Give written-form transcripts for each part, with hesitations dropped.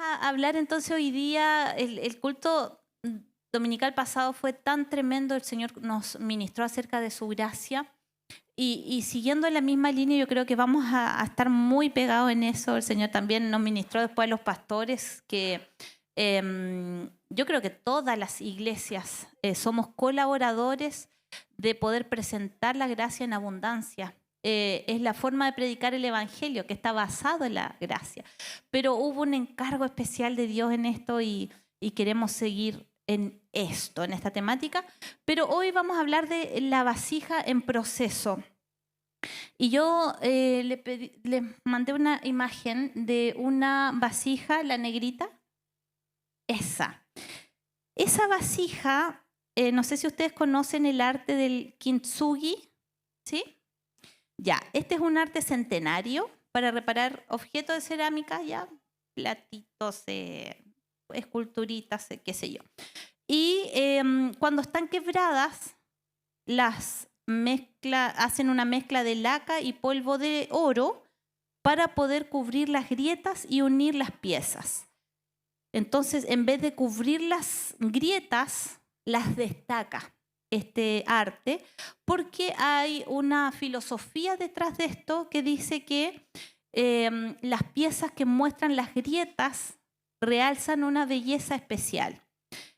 A hablar entonces hoy día, el culto dominical pasado fue tan tremendo, el Señor nos ministró acerca de su gracia y siguiendo en la misma línea yo creo que vamos a estar muy pegados en eso. El Señor también nos ministró después a los pastores que yo creo que todas las iglesias somos colaboradores de poder presentar la gracia en abundancia. Es la forma de predicar el evangelio que está basado en la gracia. Pero hubo un encargo especial de Dios en esto y queremos seguir en esto, en esta temática. Pero hoy vamos a hablar de la vasija en proceso. Y yo les mandé una imagen de una vasija, la negrita. Esa vasija, no sé si ustedes conocen el arte del kintsugi, ¿sí? Ya, este es un arte centenario para reparar objetos de cerámica, ya, platitos, esculturitas, qué sé yo. Y cuando están quebradas, hacen una mezcla de laca y polvo de oro para poder cubrir las grietas y unir las piezas. Entonces, en vez de cubrir las grietas, las destaca este arte, porque hay una filosofía detrás de esto que dice que las piezas que muestran las grietas realzan una belleza especial.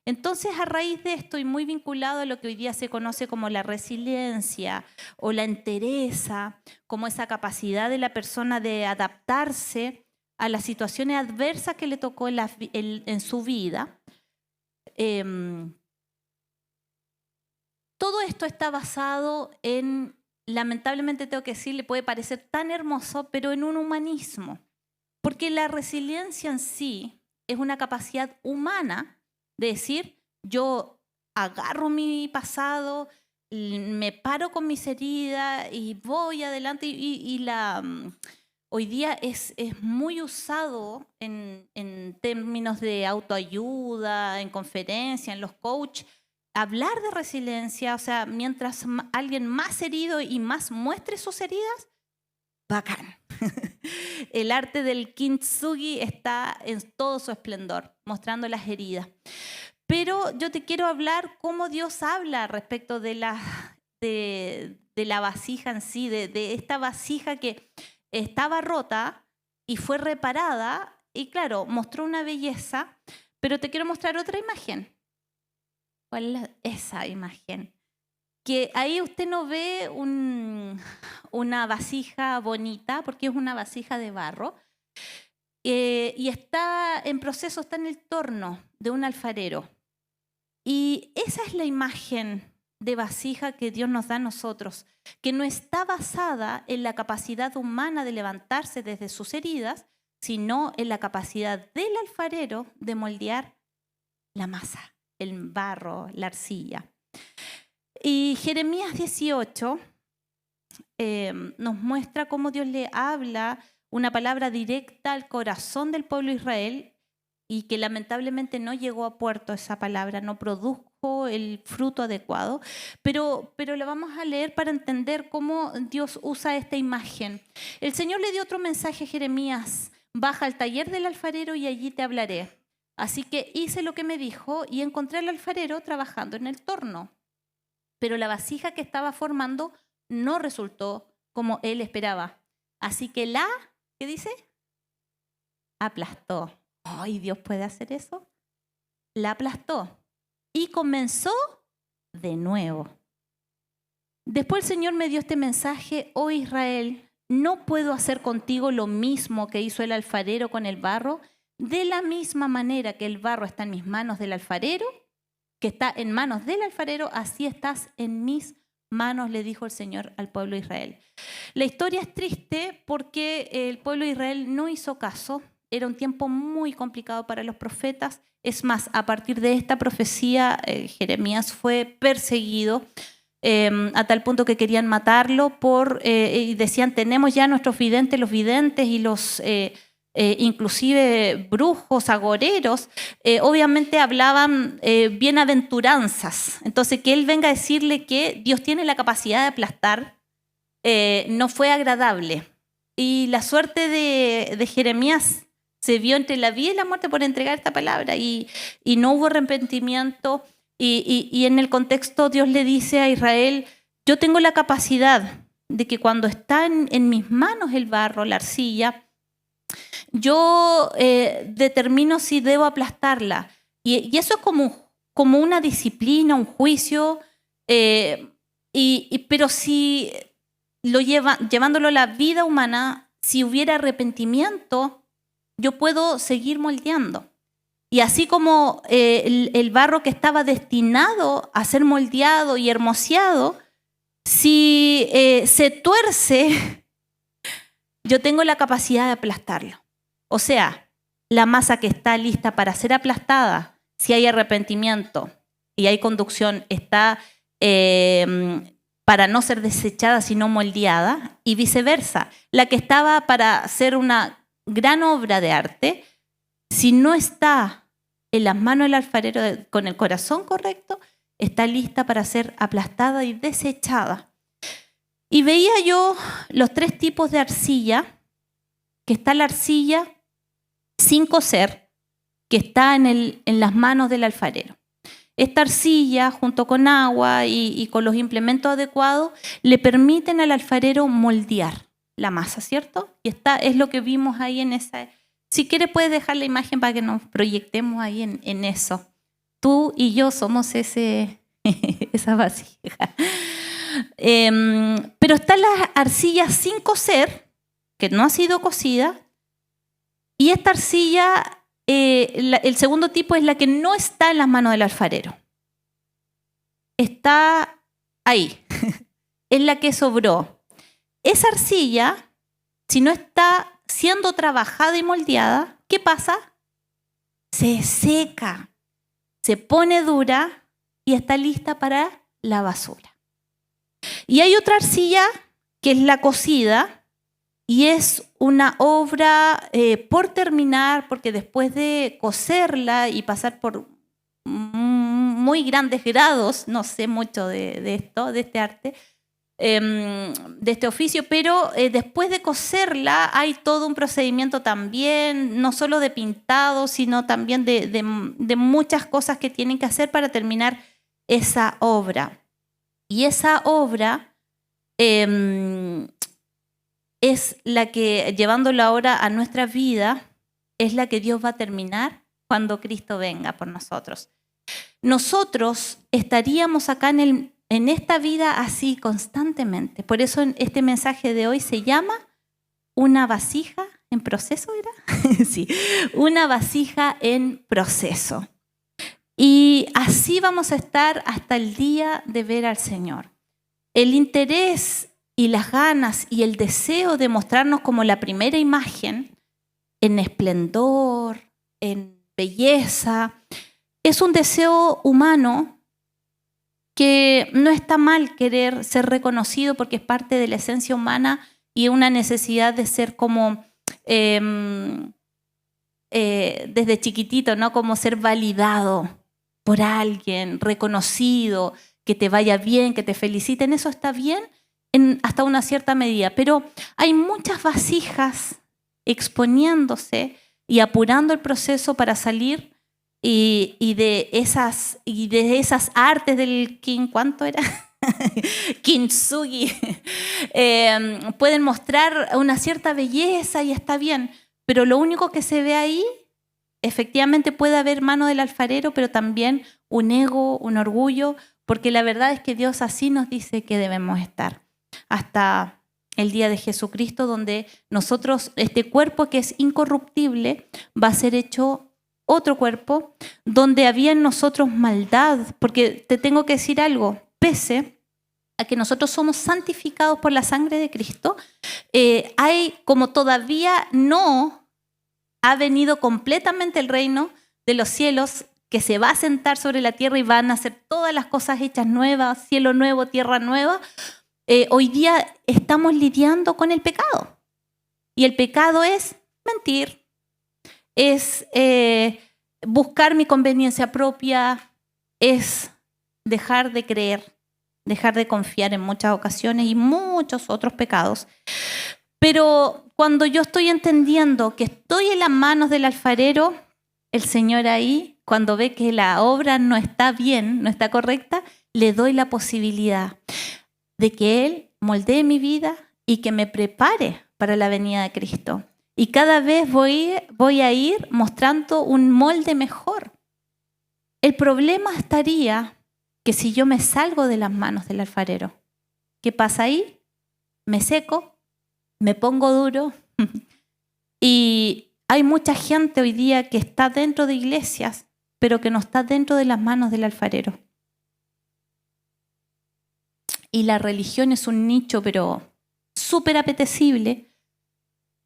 Entonces, a raíz de esto y muy vinculado a lo que hoy día se conoce como la resiliencia o la entereza, como esa capacidad de la persona de adaptarse a las situaciones adversas que le tocó en su vida, todo esto está basado en, lamentablemente tengo que decir, le puede parecer tan hermoso, pero en un humanismo. Porque la resiliencia en sí es una capacidad humana de decir, yo agarro mi pasado, me paro con mis heridas y voy adelante. Hoy día es muy usado en términos de autoayuda, en conferencias, en los coaches, hablar de resiliencia. O sea, mientras alguien más herido y más muestre sus heridas, bacán. El arte del kintsugi está en todo su esplendor, mostrando las heridas. Pero yo te quiero hablar cómo Dios habla respecto de la vasija en sí, de esta vasija que estaba rota y fue reparada y claro, mostró una belleza, pero te quiero mostrar otra imagen. ¿Cuál es esa imagen? Que ahí usted no ve una vasija bonita, porque es una vasija de barro, y está en proceso, está en el torno de un alfarero. Y esa es la imagen de vasija que Dios nos da a nosotros, que no está basada en la capacidad humana de levantarse desde sus heridas, sino en la capacidad del alfarero de moldear la masa, el barro, la arcilla. Y Jeremías 18 nos muestra cómo Dios le habla una palabra directa al corazón del pueblo de Israel y que lamentablemente no llegó a puerto esa palabra, no produjo el fruto adecuado, pero la vamos a leer para entender cómo Dios usa esta imagen. El Señor le dio otro mensaje a Jeremías: baja al taller del alfarero y allí te hablaré. Así que hice lo que me dijo y encontré al alfarero trabajando en el torno. Pero la vasija que estaba formando no resultó como él esperaba. Así que ¿qué dice? Aplastó. ¡Ay, Dios puede hacer eso! La aplastó y comenzó de nuevo. Después el Señor me dio este mensaje: oh Israel, ¿no puedo hacer contigo lo mismo que hizo el alfarero con el barro? De la misma manera que el barro está en mis manos del alfarero, que está en manos del alfarero, así estás en mis manos, le dijo el Señor al pueblo de Israel. La historia es triste porque el pueblo de Israel no hizo caso. Era un tiempo muy complicado para los profetas. Es más, a partir de esta profecía, Jeremías fue perseguido a tal punto que querían matarlo y decían: tenemos ya nuestros videntes, los videntes y los inclusive brujos, agoreros, obviamente hablaban bienaventuranzas. Entonces, que él venga a decirle que Dios tiene la capacidad de aplastar no fue agradable. y la suerte de Jeremías se vio entre la vida y la muerte por entregar esta palabra y no hubo arrepentimiento. Y en el contexto Dios le dice a Israel, yo tengo la capacidad de que cuando está en mis manos el barro, la arcilla, yo determino si debo aplastarla. Y eso es como una disciplina, un juicio, pero si llevándolo a la vida humana, si hubiera arrepentimiento, yo puedo seguir moldeando. Y así como el barro que estaba destinado a ser moldeado y hermoseado, si se tuerce, yo tengo la capacidad de aplastarlo. O sea, la masa que está lista para ser aplastada, si hay arrepentimiento y hay conducción, está para no ser desechada, sino moldeada, y viceversa. La que estaba para hacer una gran obra de arte, si no está en las manos del alfarero con el corazón correcto, está lista para ser aplastada y desechada. Y veía yo los 3 tipos de arcilla, que está la arcilla sin cocer, que está en las manos del alfarero. Esta arcilla, junto con agua y con los implementos adecuados, le permiten al alfarero moldear la masa, ¿cierto? Y es lo que vimos ahí en esa. Si quieres puedes dejar la imagen para que nos proyectemos ahí en eso. Tú y yo somos esa vasija. Pero está la arcilla sin cocer, que no ha sido cocida, y esta arcilla, el segundo tipo es la que no está en las manos del alfarero. Está ahí, es la que sobró. Esa arcilla, si no está siendo trabajada y moldeada, ¿qué pasa? Se seca, se pone dura y está lista para la basura. Y hay otra arcilla que es la cocida y es una obra por terminar, porque después de cocerla y pasar por muy grandes grados, no sé mucho de esto, de este arte, de este oficio, pero después de coserla hay todo un procedimiento también, no solo de pintado, sino también de muchas cosas que tienen que hacer para terminar esa obra. Y esa obra es la que, llevándolo ahora a nuestra vida, es la que Dios va a terminar cuando Cristo venga por nosotros. Nosotros estaríamos acá en esta vida así constantemente. Por eso este mensaje de hoy se llama una vasija en proceso, ¿era? Sí, una vasija en proceso. Y así vamos a estar hasta el día de ver al Señor. El interés y las ganas y el deseo de mostrarnos como la primera imagen en esplendor, en belleza, es un deseo humano que no está mal querer ser reconocido porque es parte de la esencia humana y una necesidad de ser como desde chiquitito, ¿no? Como ser validado por alguien, reconocido, que te vaya bien, que te feliciten. Eso está bien hasta una cierta medida, pero hay muchas vasijas exponiéndose y apurando el proceso para salir y de esas artes del ¿cuánto era? Kintsugi, pueden mostrar una cierta belleza y está bien, pero lo único que se ve ahí, efectivamente puede haber mano del alfarero, pero también un ego, un orgullo, porque la verdad es que Dios así nos dice que debemos estar hasta el día de Jesucristo, donde nosotros, este cuerpo que es incorruptible, va a ser hecho otro cuerpo, donde había en nosotros maldad, porque te tengo que decir algo, pese a que nosotros somos santificados por la sangre de Cristo, hay como todavía no ha venido completamente el reino de los cielos, que se va a sentar sobre la tierra y van a hacer todas las cosas hechas nuevas, cielo nuevo, tierra nueva. Hoy día estamos lidiando con el pecado. Y el pecado es mentir, es buscar mi conveniencia propia, es dejar de creer, dejar de confiar en muchas ocasiones y muchos otros pecados. Pero cuando yo estoy entendiendo que estoy en las manos del alfarero, el Señor ahí, cuando ve que la obra no está bien, no está correcta, le doy la posibilidad de que Él moldee mi vida y que me prepare para la venida de Cristo. Y cada vez voy a ir mostrando un molde mejor. El problema estaría que si yo me salgo de las manos del alfarero, ¿qué pasa ahí? Me seco, me pongo duro. Y hay mucha gente hoy día que está dentro de iglesias, pero que no está dentro de las manos del alfarero. Y la religión es un nicho, pero súper apetecible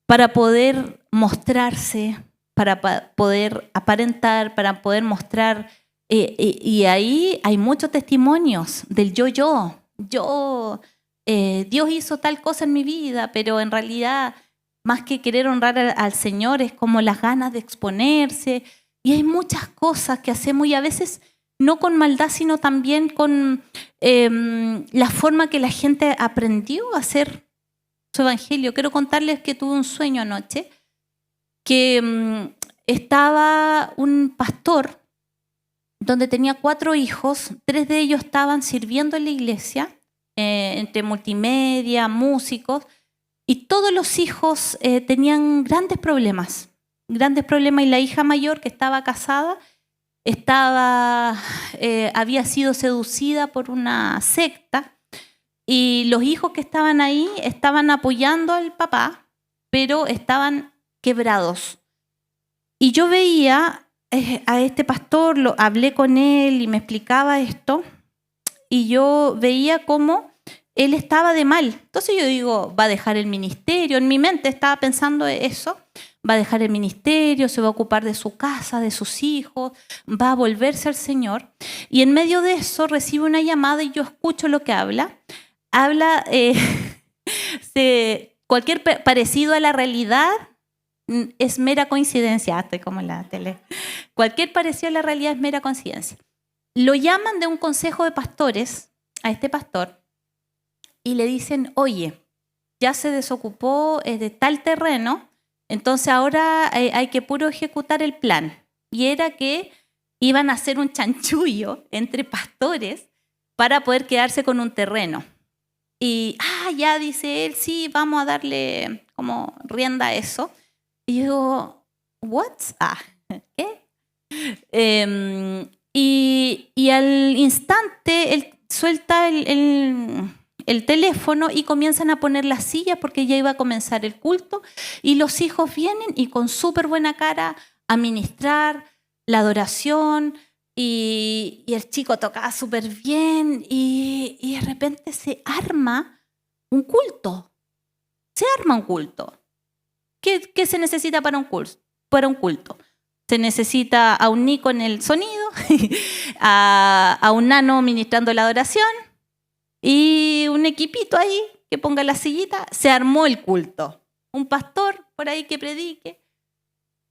para poder mostrarse, para poder aparentar, para poder mostrar. Y ahí hay muchos testimonios del yo. Dios hizo tal cosa en mi vida, pero en realidad, más que querer honrar al Señor, es como las ganas de exponerse. Y hay muchas cosas que hacemos y a veces no con maldad, sino también con la forma que la gente aprendió a hacer su evangelio. Quiero contarles que tuve un sueño anoche, que estaba un pastor donde tenía 4 hijos, 3 de ellos estaban sirviendo en la iglesia, entre multimedia, músicos, y todos los hijos tenían grandes problemas, y la hija mayor, que estaba casada, había sido seducida por una secta, y los hijos que estaban ahí estaban apoyando al papá, pero estaban quebrados. Y yo veía a este pastor, hablé con él y me explicaba esto, y yo veía cómo él estaba de mal. Entonces yo digo, va a dejar el ministerio. En mi mente estaba pensando eso. Va a dejar el ministerio, se va a ocupar de su casa, de sus hijos, va a volverse al Señor. Y en medio de eso recibe una llamada y yo escucho lo que habla. Cualquier parecido a la realidad es mera coincidencia. Estoy como en la tele. Cualquier parecido a la realidad es mera coincidencia. Lo llaman de un consejo de pastores a este pastor y le dicen, oye, ya se desocupó de tal terreno, entonces ahora hay que puro ejecutar el plan. Y era que iban a hacer un chanchullo entre pastores para poder quedarse con un terreno. Y, ya dice él, sí, vamos a darle como rienda a eso. Y yo digo, ¿what? ¿Qué? Y al instante él suelta el teléfono y comienzan a poner las sillas porque ya iba a comenzar el culto. Y los hijos vienen y con súper buena cara a ministrar la adoración. Y el chico tocaba súper bien y de repente se arma un culto. ¿Qué se necesita para un culto? Se necesita a un Nico en el sonido, a un nano ministrando la adoración y un equipito ahí que ponga la sillita. Se armó el culto. Un pastor por ahí que predique.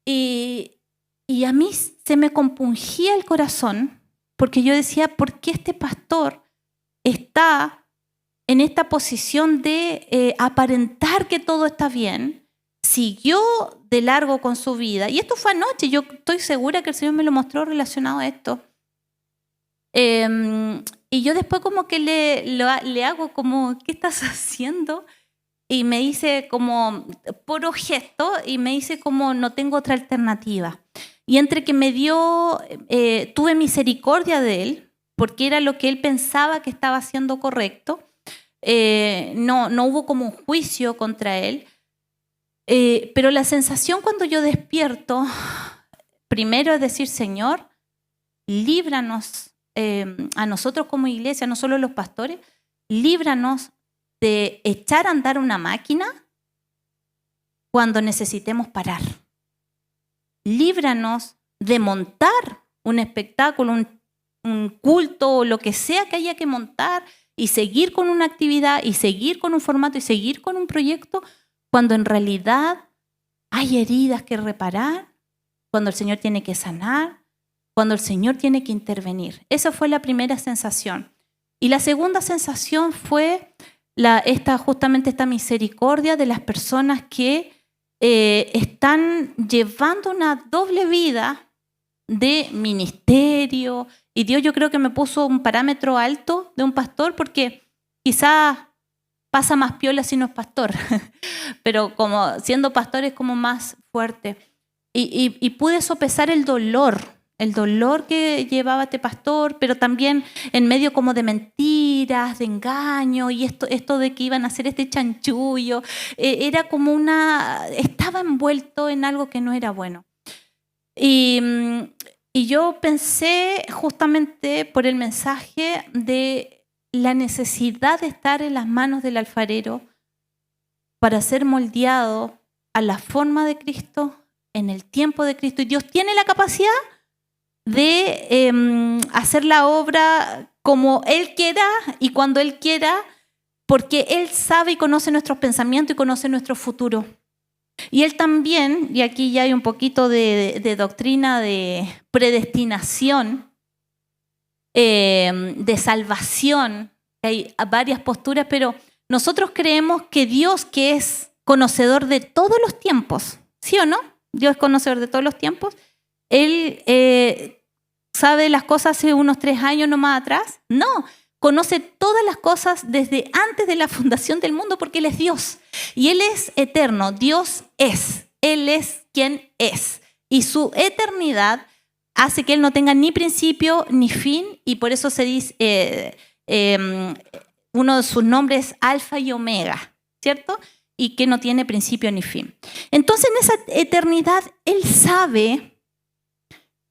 Y a mí se me compungía el corazón porque yo decía, ¿por qué este pastor está en esta posición de aparentar que todo está bien? Siguió de largo con su vida. Y esto fue anoche. Yo estoy segura que el Señor me lo mostró relacionado a esto. Y yo después como que le hago como, ¿qué estás haciendo? Y me dice como, por gesto, y me dice como, no tengo otra alternativa. Y entre que tuve misericordia de él, porque era lo que él pensaba que estaba haciendo correcto, no hubo como un juicio contra él, pero la sensación cuando yo despierto, primero es decir, Señor, líbranos a nosotros como iglesia, no solo los pastores, líbranos de echar a andar una máquina cuando necesitemos parar. Líbranos de montar un espectáculo, un culto o lo que sea que haya que montar y seguir con una actividad y seguir con un formato y seguir con un proyecto cuando en realidad hay heridas que reparar, cuando el Señor tiene que sanar, cuando el Señor tiene que intervenir. Esa fue la primera sensación. Y la segunda sensación fue justamente esta misericordia de las personas que están llevando una doble vida de ministerio. Y Dios, yo creo que me puso un parámetro alto de un pastor, porque quizás pasa más piola si no es pastor, pero como siendo pastor es como más fuerte. Y pude sopesar el dolor que llevaba este pastor, pero también en medio como de mentiras, de engaño, y esto de que iban a hacer este chanchullo, era como estaba envuelto en algo que no era bueno. Y yo pensé justamente por el mensaje de la necesidad de estar en las manos del alfarero para ser moldeado a la forma de Cristo, en el tiempo de Cristo. Y Dios tiene la capacidad de hacer la obra como Él quiera y cuando Él quiera, porque Él sabe y conoce nuestros pensamientos y conoce nuestro futuro. Y Él también, y aquí ya hay un poquito de doctrina de predestinación, de salvación, hay varias posturas, pero nosotros creemos que Dios, que es conocedor de todos los tiempos, ¿sí o no? Dios es conocedor de todos los tiempos. Él sabe las cosas hace unos 3 años nomás atrás. No, conoce todas las cosas desde antes de la fundación del mundo, porque Él es Dios. Y Él es eterno, Dios es. Él es quien es. Y su eternidad hace que Él no tenga ni principio ni fin, y por eso se dice, uno de sus nombres es Alfa y Omega, ¿cierto? Y que no tiene principio ni fin. Entonces, en esa eternidad, Él sabe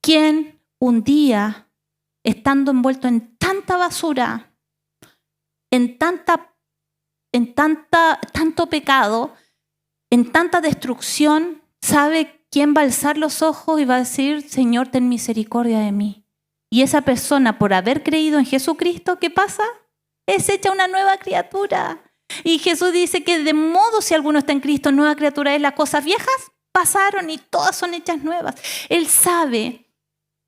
quién un día, estando envuelto en tanta basura, en tanto pecado, en tanta destrucción, sabe quién va a alzar los ojos y va a decir: Señor, ten misericordia de mí. Y esa persona, por haber creído en Jesucristo, ¿qué pasa? Es hecha una nueva criatura. Y Jesús dice que de modo, si alguno está en Cristo, nueva criatura es. Las cosas viejas pasaron y todas son hechas nuevas. Él sabe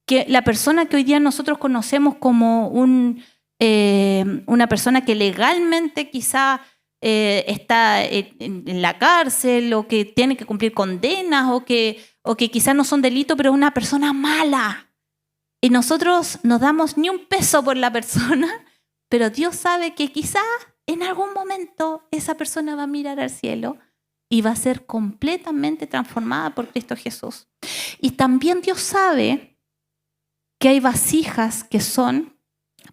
que la persona que hoy día nosotros conocemos como una persona que legalmente quizá está en la cárcel, o que tiene que cumplir condenas, o que quizás no son delitos, pero es una persona mala. Y nosotros no damos ni un peso por la persona, pero Dios sabe que quizás en algún momento esa persona va a mirar al cielo y va a ser completamente transformada por Cristo Jesús. Y también Dios sabe que hay vasijas que son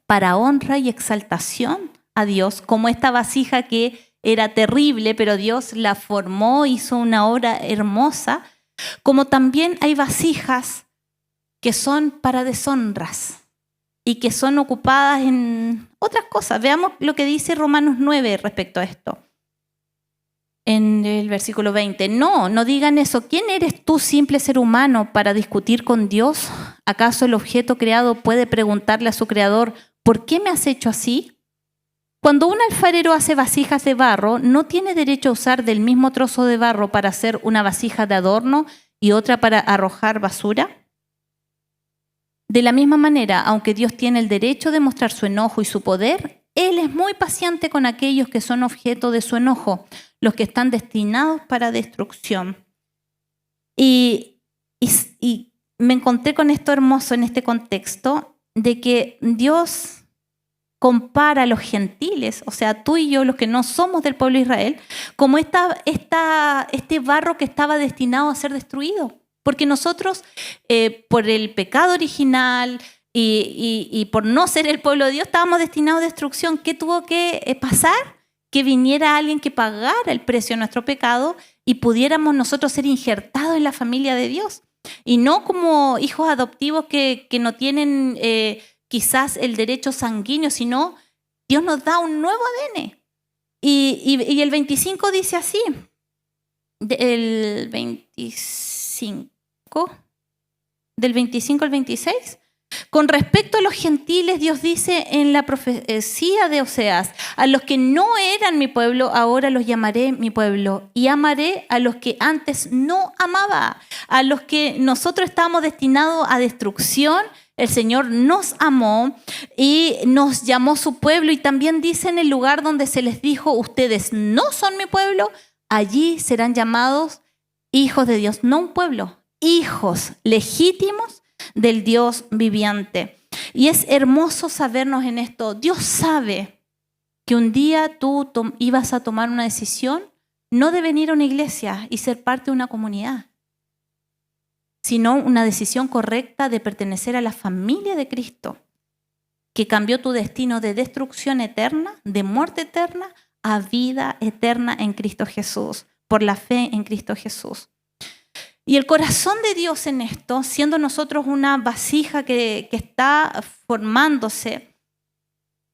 para honra y exaltación a Dios, como esta vasija que era terrible, pero Dios la formó, hizo una obra hermosa, como también hay vasijas que son para deshonras y que son ocupadas en otras cosas. Veamos lo que dice Romanos 9 respecto a esto. En el versículo 20, no digan eso. ¿Quién eres tú, simple ser humano, para discutir con Dios? ¿Acaso el objeto creado puede preguntarle a su creador: ¿por qué me has hecho así? Cuando un alfarero hace vasijas de barro, ¿no tiene derecho a usar del mismo trozo de barro para hacer una vasija de adorno y otra para arrojar basura? De la misma manera, aunque Dios tiene el derecho de mostrar su enojo y su poder, Él es muy paciente con aquellos que son objeto de su enojo, los que están destinados para destrucción. Y me encontré con esto hermoso en este contexto, de que Dios compara a los gentiles, o sea, tú y yo, los que no somos del pueblo de Israel, como este barro que estaba destinado a ser destruido. Porque nosotros, por el pecado original y por no ser el pueblo de Dios, estábamos destinados a destrucción. ¿Qué tuvo que pasar? Que viniera alguien que pagara el precio de nuestro pecado y pudiéramos nosotros ser injertados en la familia de Dios. Y no como hijos adoptivos que no tienen quizás el derecho sanguíneo, sino Dios nos da un nuevo ADN. Y el 25 dice así, el 25, del 25 al 26. Con respecto a los gentiles, Dios dice en la profecía de Oseas: a los que no eran mi pueblo, ahora los llamaré mi pueblo, y amaré a los que antes no amaba. A los que nosotros estábamos destinados a destrucción, el Señor nos amó y nos llamó su pueblo. Y también dice en el lugar donde se les dijo: ustedes no son mi pueblo, allí serán llamados hijos de Dios, no un pueblo, hijos legítimos del Dios viviente. Y es hermoso sabernos en esto. Dios sabe que un día tú ibas a tomar una decisión, no de venir a una iglesia y ser parte de una comunidad, sino una decisión correcta de pertenecer a la familia de Cristo, que cambió tu destino de destrucción eterna, de muerte eterna, a vida eterna en Cristo Jesús, por la fe en Cristo Jesús. Y el corazón de Dios en esto, siendo nosotros una vasija que está formándose,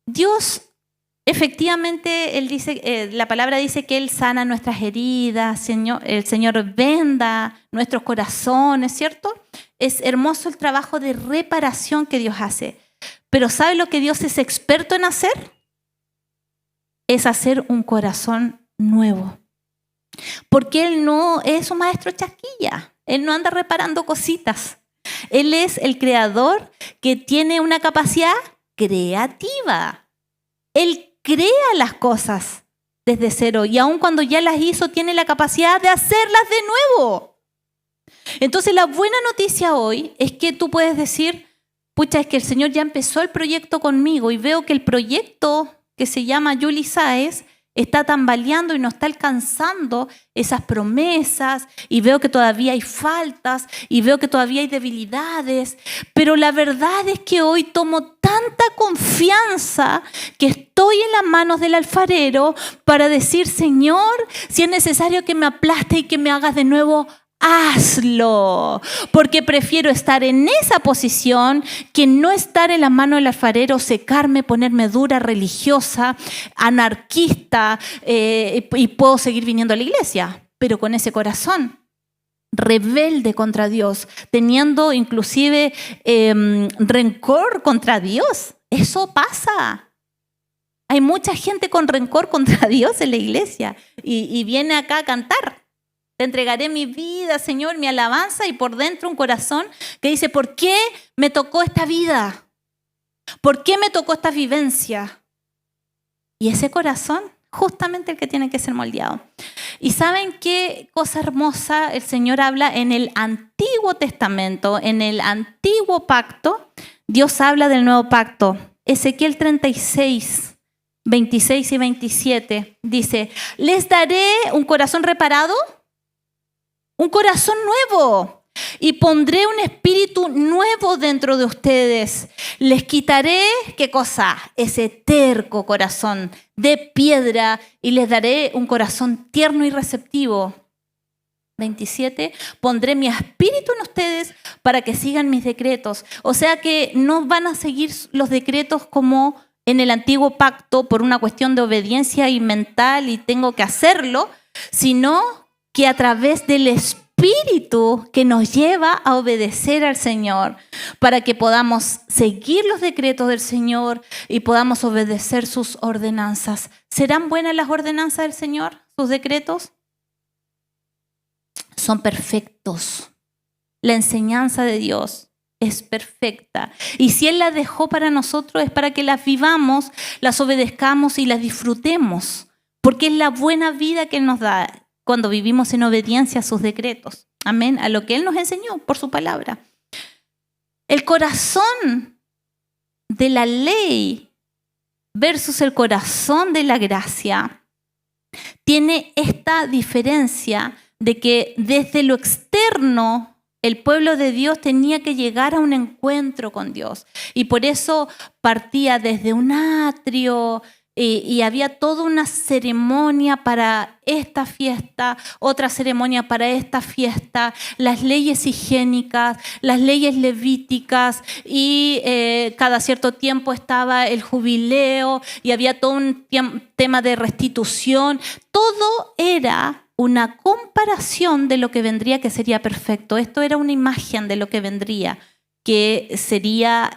Dios efectivamente, Él dice, la palabra dice que Él sana nuestras heridas, el Señor venda nuestros corazones, ¿cierto? Es hermoso el trabajo de reparación que Dios hace. Pero ¿sabe lo que Dios es experto en hacer? Es hacer un corazón nuevo. Porque Él no es un maestro chasquilla. Él no anda reparando cositas. Él es el creador que tiene una capacidad creativa. Él crea las cosas desde cero y aun cuando ya las hizo, tiene la capacidad de hacerlas de nuevo. Entonces, la buena noticia hoy es que tú puedes decir, pucha, es que el Señor ya empezó el proyecto conmigo y veo que el proyecto que se llama Yuli Sáez está tambaleando y no está alcanzando esas promesas y veo que todavía hay faltas y veo que todavía hay debilidades, pero la verdad es que hoy tomo tanta confianza que estoy en las manos del alfarero para decir, Señor, si es necesario que me aplaste y que me hagas de nuevo, hazlo, porque prefiero estar en esa posición que no estar en las manos del alfarero, secarme, ponerme dura, religiosa, anarquista, y puedo seguir viniendo a la iglesia, pero con ese corazón rebelde contra Dios, teniendo inclusive rencor contra Dios. Eso pasa. Hay mucha gente con rencor contra Dios en la iglesia y viene acá a cantar. Te entregaré mi vida, Señor, mi alabanza, y por dentro un corazón que dice, ¿por qué me tocó esta vida? ¿Por qué me tocó esta vivencia? Y ese corazón, justamente el que tiene que ser moldeado. ¿Y saben qué cosa hermosa el Señor habla en el Antiguo Testamento, en el Antiguo Pacto? Dios habla del Nuevo Pacto. Ezequiel 36, 26 y 27 dice, les daré un corazón reparado, un corazón nuevo, y pondré un espíritu nuevo dentro de ustedes. Les quitaré, ¿qué cosa? Ese terco corazón de piedra y les daré un corazón tierno y receptivo. 27, pondré mi espíritu en ustedes para que sigan mis decretos. O sea que no van a seguir los decretos como en el antiguo pacto por una cuestión de obediencia y mental y tengo que hacerlo, sino que a través del Espíritu que nos lleva a obedecer al Señor para que podamos seguir los decretos del Señor y podamos obedecer sus ordenanzas. ¿Serán buenas las ordenanzas del Señor, sus decretos? Son perfectos. La enseñanza de Dios es perfecta. Y si Él las dejó para nosotros es para que las vivamos, las obedezcamos y las disfrutemos, porque es la buena vida que Él nos da cuando vivimos en obediencia a sus decretos. Amén. A lo que Él nos enseñó por su palabra. El corazón de la ley versus el corazón de la gracia tiene esta diferencia de que desde lo externo el pueblo de Dios tenía que llegar a un encuentro con Dios. Y por eso partía desde un atrio, y había toda una ceremonia para esta fiesta, otra ceremonia para esta fiesta, las leyes higiénicas, las leyes levíticas y cada cierto tiempo estaba el jubileo y había todo un tema de restitución. Todo era una comparación de lo que vendría, que sería perfecto. Esto era una imagen de lo que vendría, que sería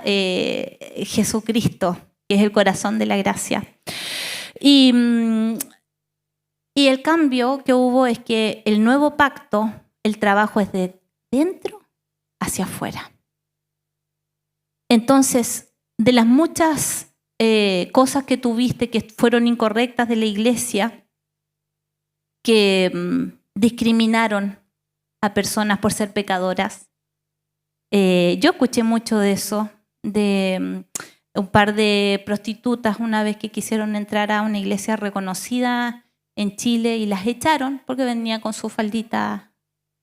Jesucristo, que es el corazón de la gracia. Y el cambio que hubo es que el nuevo pacto, el trabajo es de dentro hacia afuera. Entonces, de las muchas cosas que tuviste que fueron incorrectas de la iglesia, que discriminaron a personas por ser pecadoras. Yo escuché mucho de eso, de un par de prostitutas una vez que quisieron entrar a una iglesia reconocida en Chile y las echaron porque venía con su faldita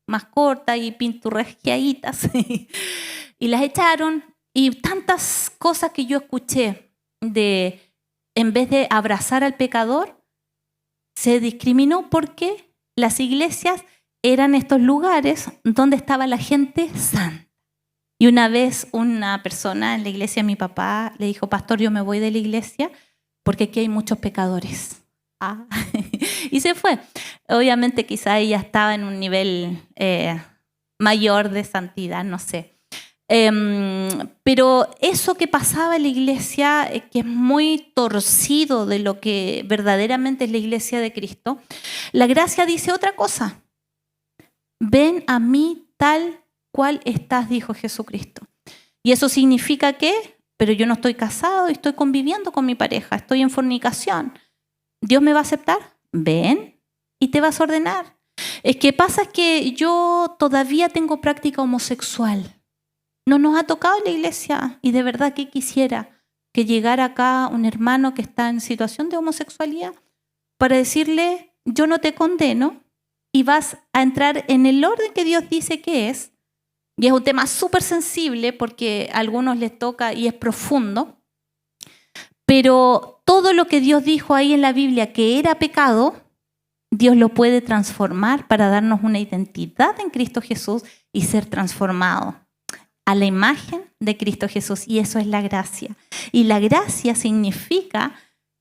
más corta y pinturresqueaditas y las echaron. Y tantas cosas que yo escuché de, en vez de abrazar al pecador, se discriminó porque las iglesias eran estos lugares donde estaba la gente santa. Y una vez una persona en la iglesia de mi papá le dijo: pastor, yo me voy de la iglesia porque aquí hay muchos pecadores. Y se fue. Obviamente quizá ella estaba en un nivel mayor de santidad, no sé. Pero eso que pasaba en la iglesia, que es muy torcido de lo que verdaderamente es la iglesia de Cristo, la gracia dice otra cosa. Ven a mí tal cual estás, dijo Jesucristo. Y eso significa que, pero yo no estoy casado y estoy conviviendo con mi pareja, estoy en fornicación. ¿Dios me va a aceptar? Ven y te vas a ordenar. Es que pasa que yo todavía tengo práctica homosexual. No nos ha tocado en la iglesia y de verdad que quisiera que llegara acá un hermano que está en situación de homosexualidad para decirle: yo no te condeno y vas a entrar en el orden que Dios dice que es. Y es un tema súper sensible porque a algunos les toca y es profundo. Pero todo lo que Dios dijo ahí en la Biblia que era pecado, Dios lo puede transformar para darnos una identidad en Cristo Jesús y ser transformado a la imagen de Cristo Jesús. Y eso es la gracia. Y la gracia significa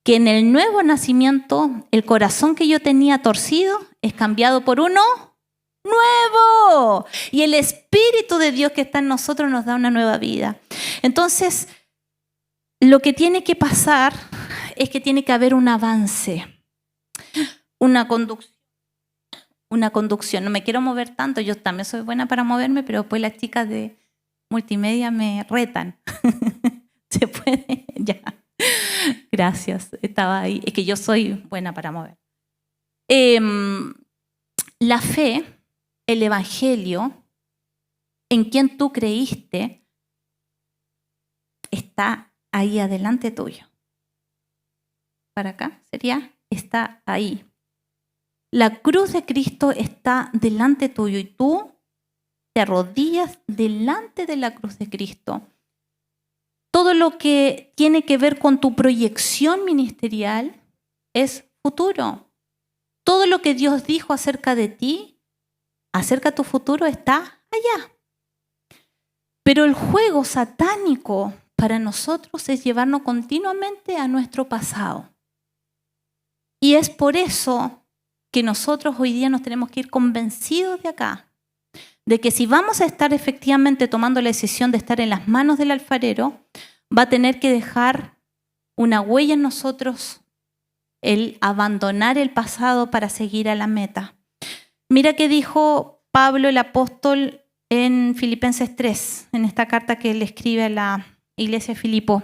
que en el nuevo nacimiento el corazón que yo tenía torcido es cambiado por uno nuevo. Y el Espíritu de Dios que está en nosotros nos da una nueva vida. Entonces, lo que tiene que pasar es que tiene que haber un avance, una conducción. No me quiero mover tanto, yo también soy buena para moverme, pero después las chicas de multimedia me retan. ¿Se puede? Ya. Gracias, estaba ahí. Es que yo soy buena para mover. La fe, el evangelio, en quien tú creíste, está ahí adelante tuyo. Para acá sería, está ahí. La cruz de Cristo está delante tuyo y tú te arrodillas delante de la cruz de Cristo. Todo lo que tiene que ver con tu proyección ministerial es futuro. Todo lo que Dios dijo acerca de ti, acerca de tu futuro, está allá. Pero el juego satánico para nosotros es llevarnos continuamente a nuestro pasado. Y es por eso que nosotros hoy día nos tenemos que ir convencidos de acá, de que si vamos a estar efectivamente tomando la decisión de estar en las manos del alfarero, va a tener que dejar una huella en nosotros, el abandonar el pasado para seguir a la meta. Mira qué dijo Pablo el apóstol en Filipenses 3, en esta carta que él escribe a la iglesia de Filipo.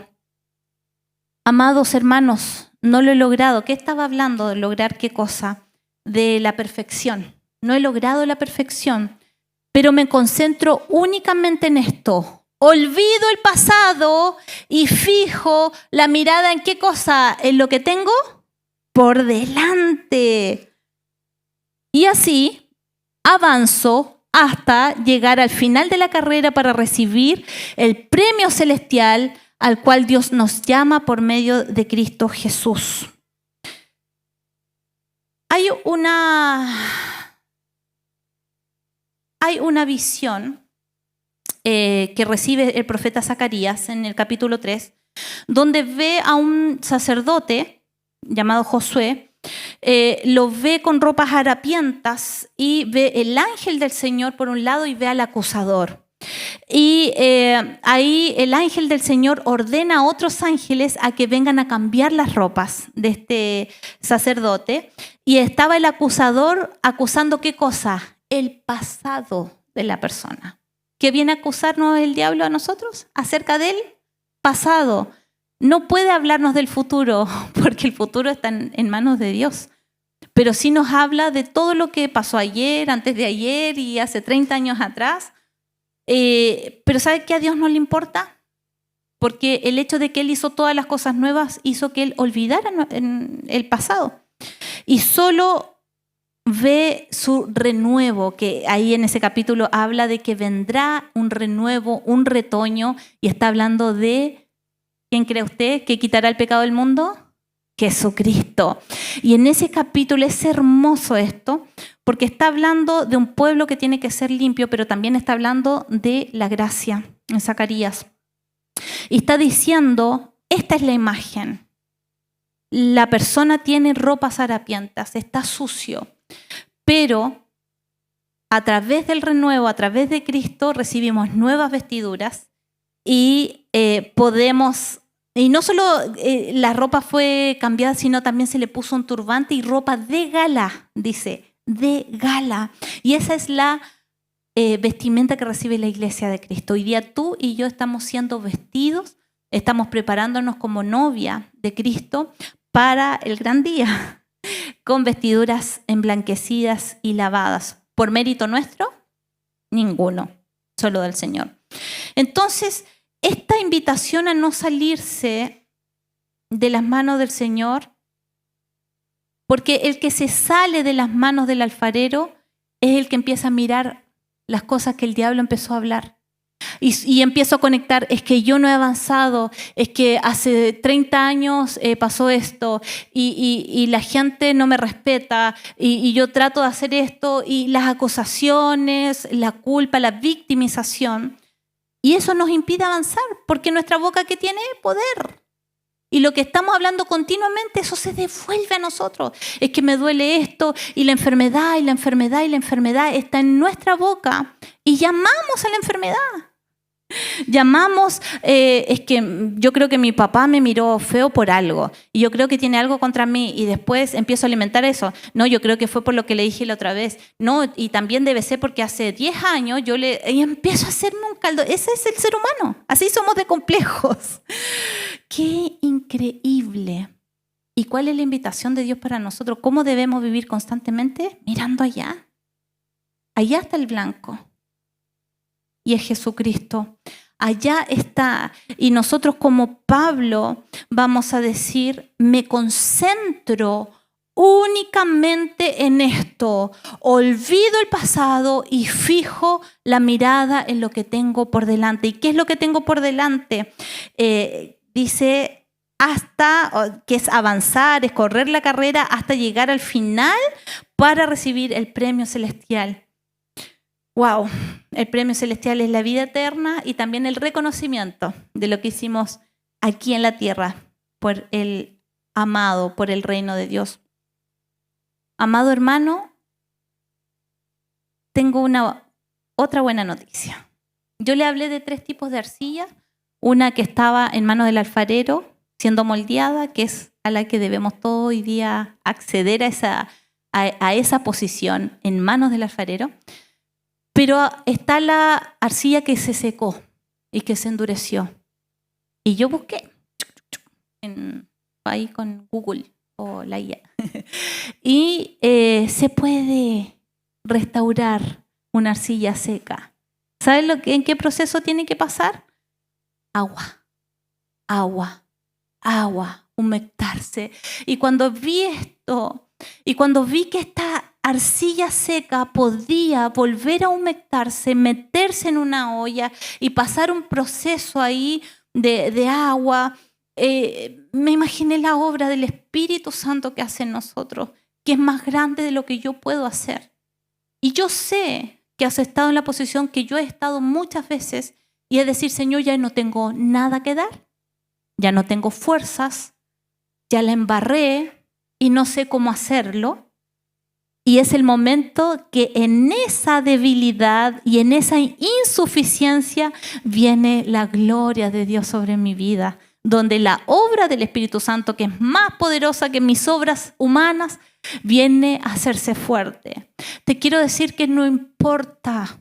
Amados hermanos, no lo he logrado. ¿Qué estaba hablando de lograr qué cosa? De la perfección. No he logrado la perfección, pero me concentro únicamente en esto. Olvido el pasado y fijo la mirada en qué cosa, en lo que tengo por delante. Y así avanzo hasta llegar al final de la carrera para recibir el premio celestial al cual Dios nos llama por medio de Cristo Jesús. Hay una visión que recibe el profeta Zacarías en el capítulo 3, donde ve a un sacerdote llamado Josué, lo ve con ropas harapientas y ve el ángel del Señor por un lado y ve al acusador. Y ahí el ángel del Señor ordena a otros ángeles a que vengan a cambiar las ropas de este sacerdote. Y estaba el acusador acusando ¿qué cosa? El pasado de la persona. ¿Qué viene a acusarnos el diablo a nosotros? Acerca del pasado. No puede hablarnos del futuro porque el futuro está en manos de Dios. pero sí nos habla de todo lo que pasó ayer, antes de ayer y hace 30 años atrás. Pero ¿sabe qué a Dios no le importa? Porque el hecho de que Él hizo todas las cosas nuevas hizo que Él olvidara en el pasado. Y solo ve su renuevo, que ahí en ese capítulo habla de que vendrá un renuevo, un retoño, y está hablando de, ¿quién cree usted que quitará el pecado del mundo? Jesucristo. Y en ese capítulo es hermoso esto, porque está hablando de un pueblo que tiene que ser limpio, pero también está hablando de la gracia, en Zacarías. Y está diciendo, esta es la imagen. La persona tiene ropas harapientas, está sucio, pero a través del renuevo, a través de Cristo, recibimos nuevas vestiduras y podemos... Y no solo la ropa fue cambiada, sino también se le puso un turbante y ropa de gala, dice, de gala. Y esa es la vestimenta que recibe la iglesia de Cristo. Hoy día tú y yo estamos siendo vestidos, estamos preparándonos como novia de Cristo para el gran día, con vestiduras emblanquecidas y lavadas. ¿Por mérito nuestro? Ninguno, solo del Señor. Entonces, esta invitación a no salirse de las manos del Señor, porque el que se sale de las manos del alfarero es el que empieza a mirar las cosas que el diablo empezó a hablar. Y empiezo a conectar, es que yo no he avanzado, es que hace 30 años pasó esto y la gente no me respeta y yo trato de hacer esto y las acusaciones, la culpa, la victimización. Y eso nos impide avanzar, porque nuestra boca que tiene poder. Y lo que estamos hablando continuamente, eso se devuelve a nosotros. Es que me duele esto y la enfermedad y la enfermedad y la enfermedad está en nuestra boca y llamamos a la enfermedad. Llamamos, es que yo creo que mi papá me miró feo por algo y yo creo que tiene algo contra mí y después empiezo a alimentar eso. No, yo creo que fue por lo que le dije la otra vez. No, y también debe ser porque hace 10 años y empiezo a hacerme un caldo. Ese es el ser humano, así somos de complejos. ¡Qué increíble! ¿Y cuál es la invitación de Dios para nosotros? ¿Cómo debemos vivir constantemente? Mirando allá. Allá está el blanco. Y es Jesucristo. Allá está. Y nosotros como Pablo vamos a decir, me concentro únicamente en esto. Olvido el pasado y fijo la mirada en lo que tengo por delante. ¿Y qué es lo que tengo por delante? Dice, hasta, que es avanzar, es correr la carrera hasta llegar al final para recibir el premio celestial. ¡Wow! El premio celestial es la vida eterna y también el reconocimiento de lo que hicimos aquí en la tierra por el amado, por el reino de Dios. Amado hermano, tengo otra buena noticia. Yo le hablé de 3 tipos de arcilla. Una que estaba en manos del alfarero, siendo moldeada, que es a la que debemos todo hoy día acceder a esa posición en manos del alfarero. Pero está la arcilla que se secó y que se endureció. Y yo busqué ahí con Google o la IA. Y se puede restaurar una arcilla seca. ¿Saben en qué proceso tiene que pasar? Agua, agua, agua, humectarse. Y cuando vi esto, y cuando vi que esta arcilla seca podía volver a humectarse, meterse en una olla y pasar un proceso ahí de agua, me imaginé la obra del Espíritu Santo que hace en nosotros, que es más grande de lo que yo puedo hacer. Y yo sé que has estado en la posición que yo he estado muchas veces y es decir, Señor, ya no tengo nada que dar, ya no tengo fuerzas, ya la embarré y no sé cómo hacerlo. Y es el momento que en esa debilidad y en esa insuficiencia viene la gloria de Dios sobre mi vida, donde la obra del Espíritu Santo, que es más poderosa que mis obras humanas, viene a hacerse fuerte. Te quiero decir que no importa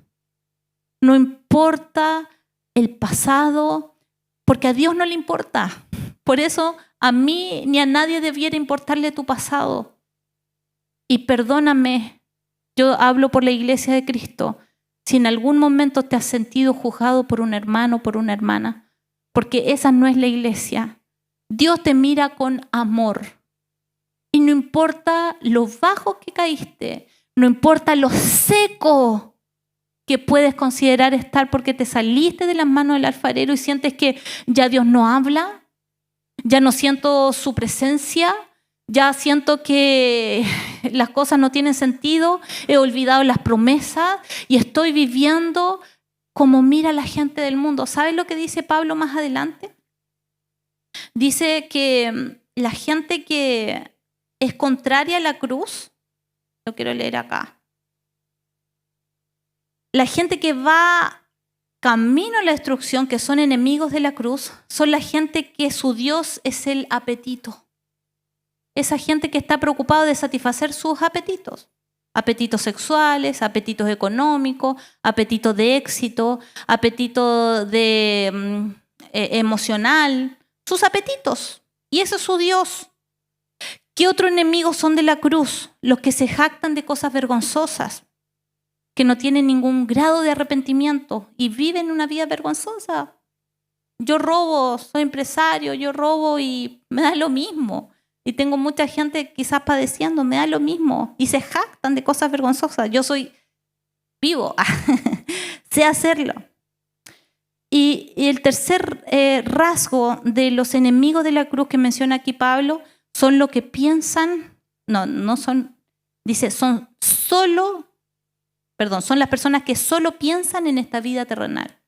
el pasado, porque a Dios no le importa. Por eso a mí ni a nadie debiera importarle tu pasado. Y perdóname, yo hablo por la iglesia de Cristo, si en algún momento te has sentido juzgado por un hermano o por una hermana, porque esa no es la iglesia. Dios te mira con amor. Y no importa lo bajo que caíste, no importa lo seco que puedes considerar estar porque te saliste de las manos del alfarero y sientes que ya Dios no habla, ya no siento su presencia, ya siento que las cosas no tienen sentido, he olvidado las promesas y estoy viviendo como mira la gente del mundo. ¿Sabes lo que dice Pablo más adelante? Dice que la gente que es contraria a la cruz, lo quiero leer acá. La gente que va camino a la destrucción, que son enemigos de la cruz, son la gente que su Dios es el apetito. Esa gente que está preocupada de satisfacer sus apetitos. Apetitos sexuales, apetitos económicos, apetitos de éxito, apetito de emocional, sus apetitos. Y ese es su Dios. ¿Qué otro enemigo son de la cruz? Los que se jactan de cosas vergonzosas, que no tienen ningún grado de arrepentimiento y viven una vida vergonzosa. Yo robo, soy empresario, yo robo y me da lo mismo. Y tengo mucha gente quizás padeciendo, me da lo mismo. Y se jactan de cosas vergonzosas. Yo soy vivo, sé hacerlo. Y el tercer rasgo de los enemigos de la cruz que menciona aquí Pablo son lo que piensan, son las personas que solo piensan en esta vida terrenal.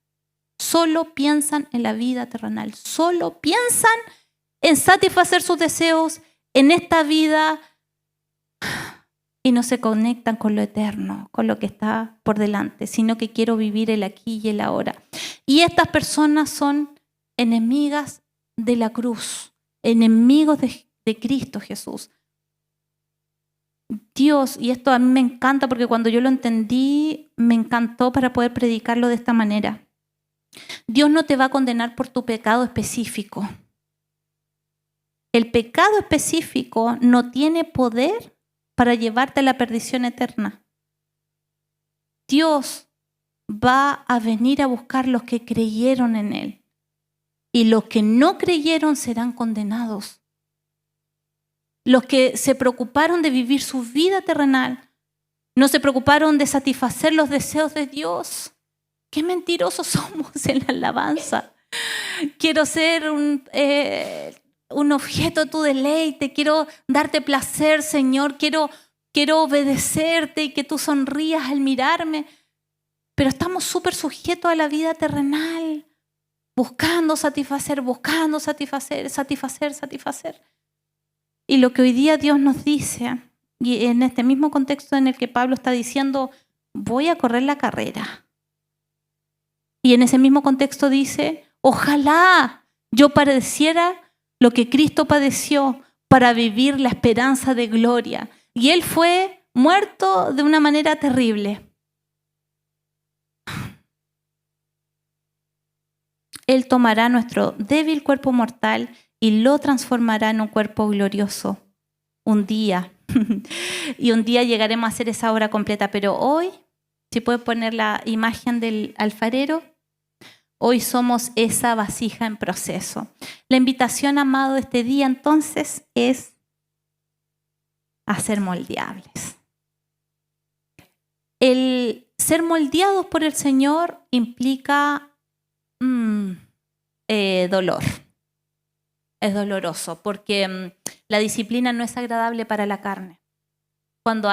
Solo piensan en la vida terrenal. Solo piensan en satisfacer sus deseos en esta vida y no se conectan con lo eterno, con lo que está por delante, sino que quiero vivir el aquí y el ahora. Y estas personas son enemigas de la cruz, enemigos de Cristo Jesús. Dios, y esto a mí me encanta porque cuando yo lo entendí, me encantó para poder predicarlo de esta manera. Dios no te va a condenar por tu pecado específico. El pecado específico no tiene poder para llevarte a la perdición eterna. Dios va a venir a buscar los que creyeron en Él. Y los que no creyeron serán condenados. Los que se preocuparon de vivir su vida terrenal, no se preocuparon de satisfacer los deseos de Dios. Qué mentirosos somos en la alabanza. Quiero ser un objeto de tu deleite, quiero darte placer, Señor, quiero obedecerte y que tú sonrías al mirarme. Pero estamos súper sujetos a la vida terrenal, buscando satisfacer. Y lo que hoy día Dios nos dice, y en este mismo contexto en el que Pablo está diciendo, voy a correr la carrera. Y en ese mismo contexto dice, ojalá yo padeciera lo que Cristo padeció para vivir la esperanza de gloria. Y Él fue muerto de una manera terrible. Él tomará nuestro débil cuerpo mortal y lo transformará en un cuerpo glorioso. Un día. Y un día llegaremos a hacer esa obra completa. Pero hoy, si puedes poner la imagen del alfarero, hoy somos esa vasija en proceso. La invitación, amado, de este día entonces es a ser moldeables. El ser moldeados por el Señor implica dolor. Es doloroso porque la disciplina no es agradable para la carne. Cuando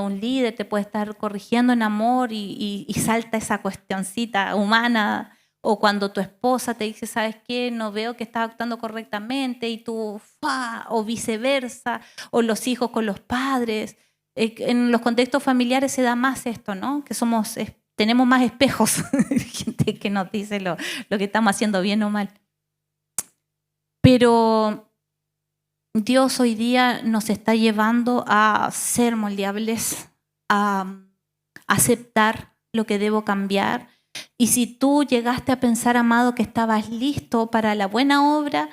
un líder te puede estar corrigiendo en amor y salta esa cuestioncita humana, o cuando tu esposa te dice, ¿sabes qué? No veo que estás actuando correctamente, y tú, o viceversa, o los hijos con los padres. En los contextos familiares se da más esto, ¿no? Que tenemos más espejos, gente que nos dice lo que estamos haciendo bien o mal. Pero Dios hoy día nos está llevando a ser moldeables, a aceptar lo que debo cambiar. Y si tú llegaste a pensar, amado, que estabas listo para la buena obra,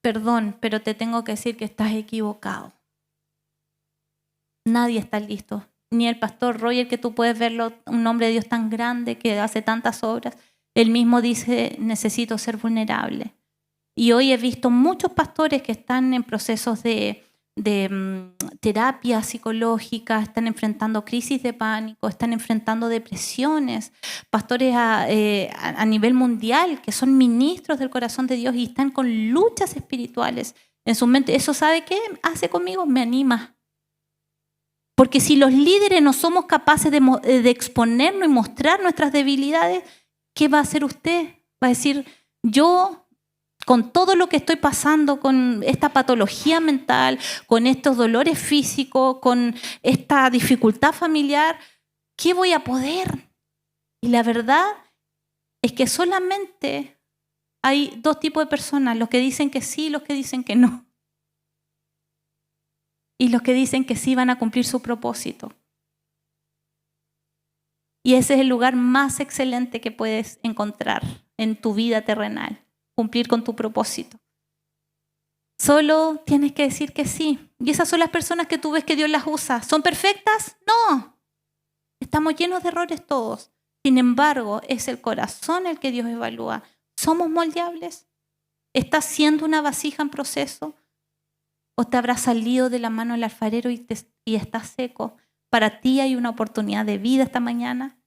perdón, pero te tengo que decir que estás equivocado. Nadie está listo. Ni el pastor Roger, que tú puedes verlo, un hombre de Dios tan grande que hace tantas obras. Él mismo dice, necesito ser vulnerable. Y hoy he visto muchos pastores que están en procesos de terapia psicológica, están enfrentando crisis de pánico, están enfrentando depresiones, pastores a nivel mundial que son ministros del corazón de Dios y están con luchas espirituales en su mente. ¿Eso sabe qué hace conmigo? Me anima. Porque si los líderes no somos capaces de exponernos y mostrar nuestras debilidades, ¿qué va a hacer usted? Va a decir, yo, con todo lo que estoy pasando, con esta patología mental, con estos dolores físicos, con esta dificultad familiar, ¿qué voy a poder? Y la verdad es que solamente hay dos tipos de personas, los que dicen que sí y los que dicen que no. Y los que dicen que sí van a cumplir su propósito. Y ese es el lugar más excelente que puedes encontrar en tu vida terrenal. Cumplir con tu propósito. Solo tienes que decir que sí. Y esas son las personas que tú ves que Dios las usa. ¿Son perfectas? No. Estamos llenos de errores todos. Sin embargo, es el corazón el que Dios evalúa. ¿Somos moldeables? ¿Estás siendo una vasija en proceso? ¿O te habrá salido de la mano el alfarero y estás seco? Para ti hay una oportunidad de vida esta mañana.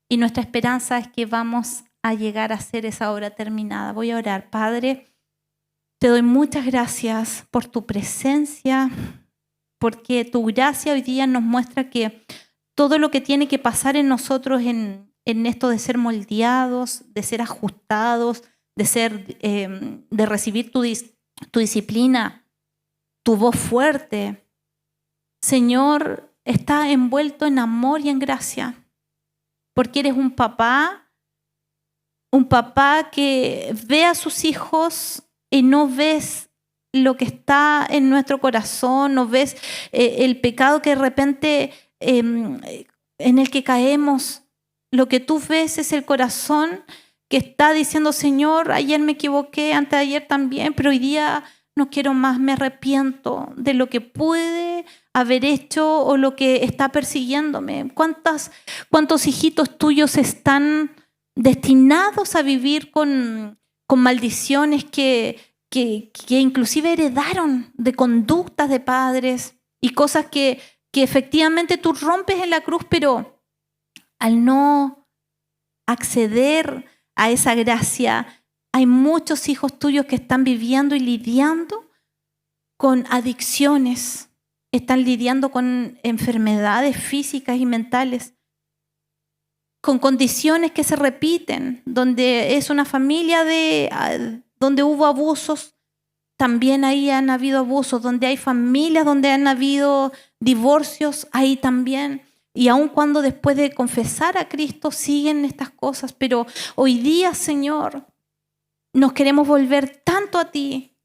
Y nuestra esperanza es que vamos a llegar a ser esa obra terminada. Voy a orar. Padre, te doy muchas gracias por tu presencia, porque tu gracia hoy día nos muestra que todo lo que tiene que pasar en nosotros en esto de ser moldeados, de ser ajustados, de recibir tu disciplina, tu voz fuerte, Señor, está envuelto en amor y en gracia, porque eres un papá que ve a sus hijos y no ves lo que está en nuestro corazón, no ves el pecado que de repente en el que caemos. Lo que tú ves es el corazón que está diciendo, Señor, ayer me equivoqué, antes de ayer también, pero hoy día no quiero más, me arrepiento de lo que pude haber hecho o lo que está persiguiéndome. ¿Cuántos hijitos tuyos están destinados a vivir con maldiciones que inclusive heredaron de conductas de padres y cosas que efectivamente tú rompes en la cruz, pero al no acceder a esa gracia, hay muchos hijos tuyos que están viviendo y lidiando con adicciones, están lidiando con enfermedades físicas y mentales, con condiciones que se repiten, donde es una familia donde hubo abusos, también ahí han habido abusos, donde hay familias donde han habido divorcios, ahí también. Y aun cuando después de confesar a Cristo siguen estas cosas, pero hoy día, Señor, nos queremos volver tanto a ti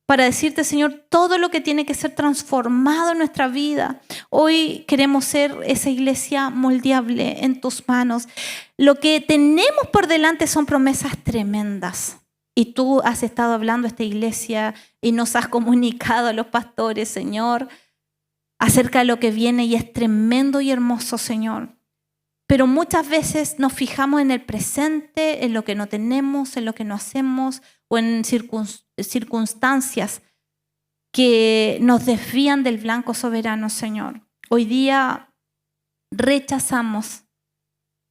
para decirte, Señor, todo lo que tiene que ser transformado en nuestra vida. Hoy queremos ser esa iglesia moldeable en tus manos. Lo que tenemos por delante son promesas tremendas. Y tú has estado hablando a esta iglesia y nos has comunicado a los pastores, Señor, acerca de lo que viene y es tremendo y hermoso, Señor. Pero muchas veces nos fijamos en el presente, en lo que no tenemos, en lo que no hacemos o en circunstancias que nos desvían del blanco soberano, Señor. Hoy día rechazamos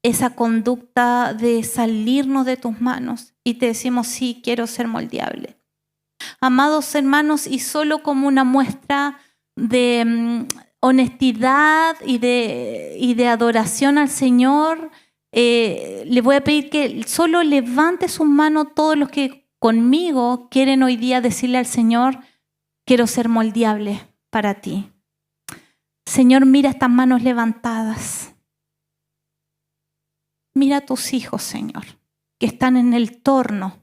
esa conducta de salirnos de tus manos y te decimos, sí, quiero ser moldeable. Amados hermanos, y solo como una muestra de honestidad y de adoración al Señor, le voy a pedir que solo levante sus manos todos los que conmigo quieren hoy día decirle al Señor, quiero ser moldeable para ti. Señor, mira estas manos levantadas. Mira a tus hijos, Señor, que están en el torno.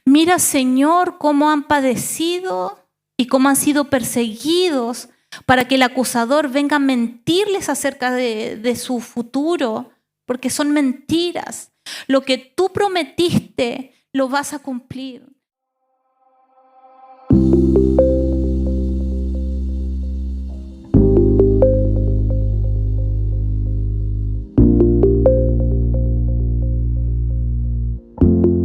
Mira, Señor, cómo han padecido y cómo han sido perseguidos para que el acusador venga a mentirles acerca de su futuro, porque son mentiras. Lo que tú prometiste lo vas a cumplir. Chao.